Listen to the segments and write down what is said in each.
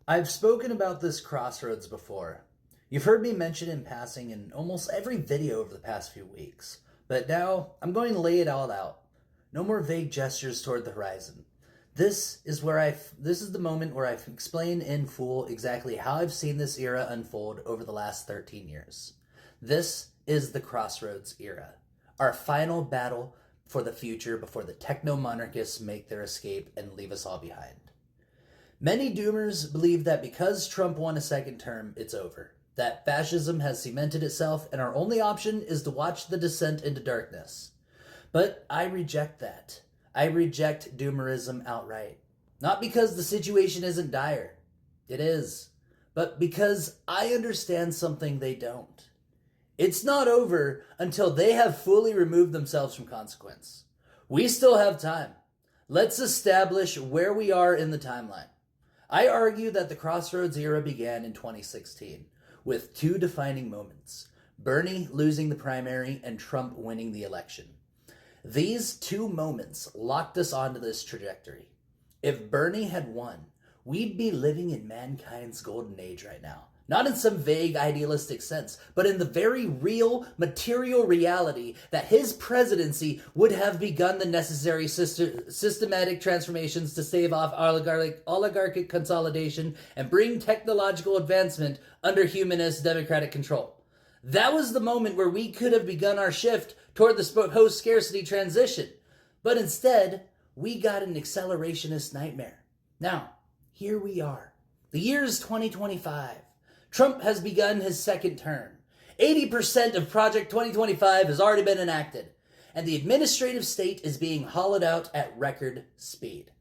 I've spoken about this crossroads before. You've heard me mention in passing in almost every video over the past few weeks, but now I'm going to lay it all out. No more vague gestures toward the horizon. This is the moment where I've explained in full exactly how I've seen this era unfold over the last 13 years. This is the Crossroads Era, our final battle for the future before the Technomonarchists make their escape and leave us all behind. Many doomers believe that because Trump won a second term, it's over. That fascism has cemented itself and our only option is to watch the descent into darkness. But I reject that. I reject doomerism outright. Not because the situation isn't dire. It is. But because I understand something they don't. It's not over until they have fully removed themselves from consequence. We still have time. Let's establish where we are in the timeline. I argue that the Crossroads era began in 2016 with two defining moments: Bernie losing the primary and Trump winning the election. These two moments locked us onto this trajectory. If Bernie had won, we'd be living in mankind's golden age right now. Not in some vague idealistic sense, but in the very real material reality that his presidency would have begun the necessary systematic transformations to stave off oligarchic consolidation and bring technological advancement under humanist democratic control. That was the moment where we could have begun our shift toward the post-scarcity transition. But instead, we got an accelerationist nightmare. Now, here we are. The year is 2025. Trump has begun his second term. 80% of Project 2025 has already been enacted, and the administrative state is being hollowed out at record speed.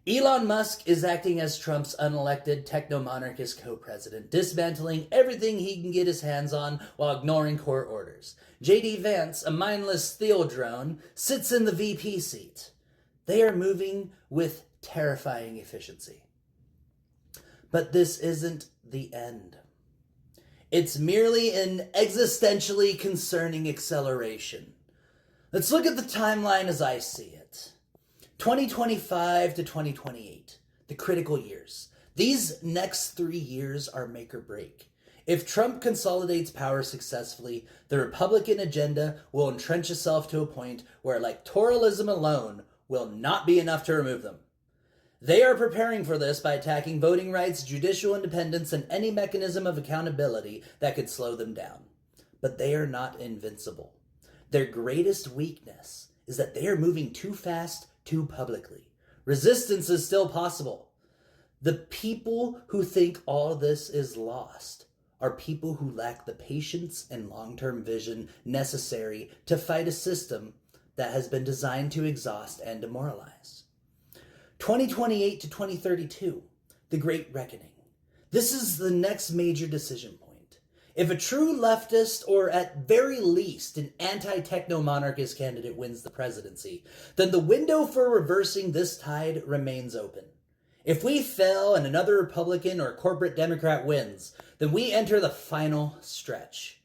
Elon Musk is acting as Trump's unelected technomonarchist co-president, dismantling everything he can get his hands on while ignoring court orders. J.D. Vance, a mindless steel drone, sits in the VP seat. They are moving with terrifying efficiency. But this isn't the end. It's merely an existentially concerning acceleration. Let's look at the timeline as I see it. 2025 to 2028, the critical years. These next 3 years are make or break. If Trump consolidates power successfully, the Republican agenda will entrench itself to a point where electoralism alone will not be enough to remove them. They are preparing for this by attacking voting rights, judicial independence, and any mechanism of accountability that could slow them down. But they are not invincible. Their greatest weakness is that they are moving too fast, too publicly. Resistance is still possible. The people who think all this is lost are people who lack the patience and long-term vision necessary to fight a system that has been designed to exhaust and demoralize. 2028 to 2032, the Great Reckoning. This is the next major decision point. If a true leftist, or at very least an anti-techno-monarchist candidate wins the presidency, then the window for reversing this tide remains open. If we fail and another Republican or corporate Democrat wins, then we enter the final stretch.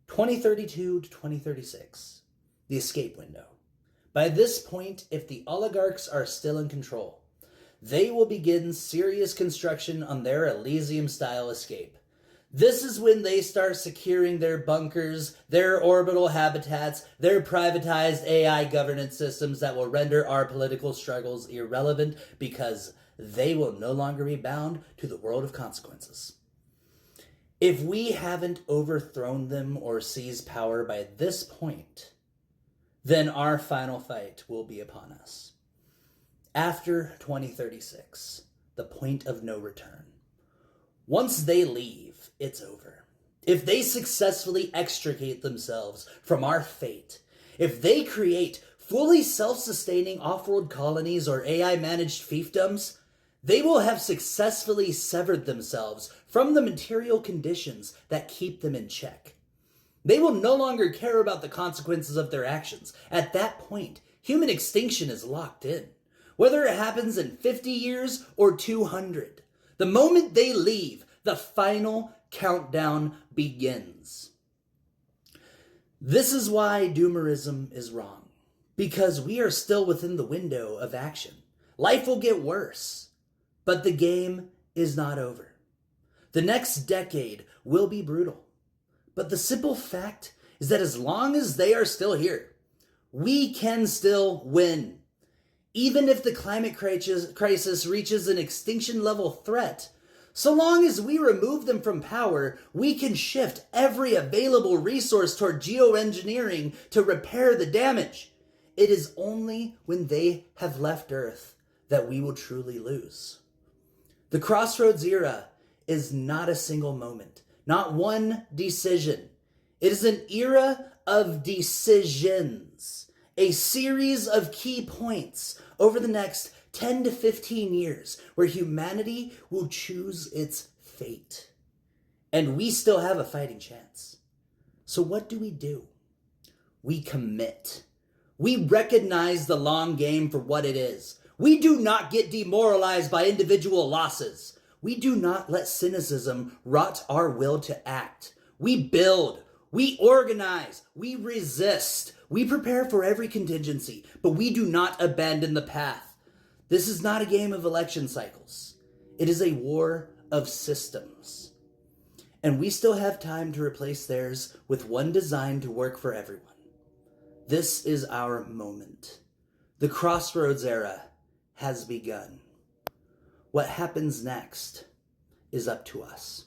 2032 to 2036, the escape window. By this point, if the oligarchs are still in control, they will begin serious construction on their Elysium-style escape. This is when they start securing their bunkers, their orbital habitats, their privatized AI governance systems that will render our political struggles irrelevant because they will no longer be bound to the world of consequences. If we haven't overthrown them or seized power by this point, then our final fight will be upon us. After 2036, the point of no return. Once they leave, it's over. If they successfully extricate themselves from our fate, if they create fully self-sustaining off-world colonies or AI-managed fiefdoms, they will have successfully severed themselves from the material conditions that keep them in check. They will no longer care about the consequences of their actions. At that point, human extinction is locked in. Whether it happens in 50 years or 200, the moment they leave, the final countdown begins. This is why doomerism is wrong, because we are still within the window of action. Life will get worse, but the game is not over. The next decade will be brutal. But the simple fact is that as long as they are still here, we can still win. Even if the climate crisis reaches an extinction-level threat, so long as we remove them from power, we can shift every available resource toward geoengineering to repair the damage. It is only when they have left Earth that we will truly lose. The Crossroads Era is not a single moment, not one decision. It is an era of decisions, a series of key points over the next 10 to 15 years where humanity will choose its fate. And we still have a fighting chance. So what do? We commit. We recognize the long game for what it is. We do not get demoralized by individual losses. We do not let cynicism rot our will to act. We build. We organize. We resist. We prepare for every contingency, but we do not abandon the path. This is not a game of election cycles. It is a war of systems. And we still have time to replace theirs with one designed to work for everyone. This is our moment. The Crossroads Era has begun. What happens next is up to us.